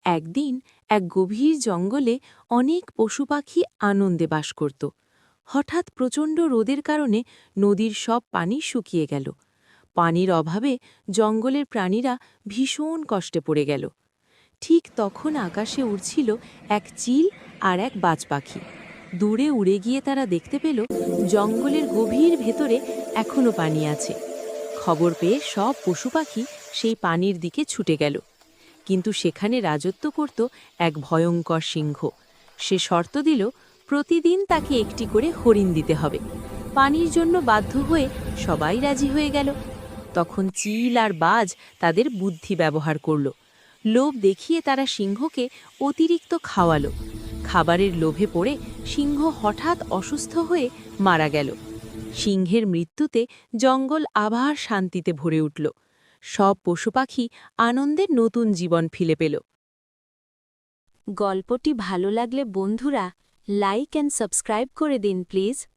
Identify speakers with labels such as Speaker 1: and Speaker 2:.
Speaker 1: একদিন এক গভীর জঙ্গলে অনেক পশুপাখি আনন্দে বাস করত। হঠাৎ প্রচণ্ড রোদের কারণে নদীর সব পানি শুকিয়ে গেল। পানির অভাবে জঙ্গলের প্রাণীরা ভীষণ কষ্টে পড়ে গেল। ঠিক তখন আকাশে উড়ছিল এক চিল আর এক বাজ পাখি। দূরে উড়ে গিয়ে তারা দেখতে পেল জঙ্গলের গভীর ভেতরে এখনো পানি আছে। খবর পেয়ে সব পশুপাখি সেই পানির দিকে ছুটে গেল। কিন্তু সেখানে রাজত্ব করত এক ভয়ঙ্কর সিংহ। সে শর্ত দিল প্রতিদিন তাকে একটি করে হরিণ দিতে হবে। পানির জন্য বাধ্য হয়ে সবাই রাজি হয়ে গেল। তখন চিল আর বাজ তাদের বুদ্ধি ব্যবহার করল। লোভ দেখিয়ে তারা সিংহকে অতিরিক্ত খাওয়ালো। খাবারের লোভে পড়ে সিংহ হঠাৎ অসুস্থ হয়ে মারা গেল। সিংহের মৃত্যুতে জঙ্গল আবার শান্তিতে ভরে উঠল। সব পশুপাখি আনন্দে নতুন জীবন ফিরে পেল।
Speaker 2: গল্পটি ভালো লাগলে বন্ধুরা লাইক অ্যান্ড সাবস্ক্রাইব করে দিন প্লিজ।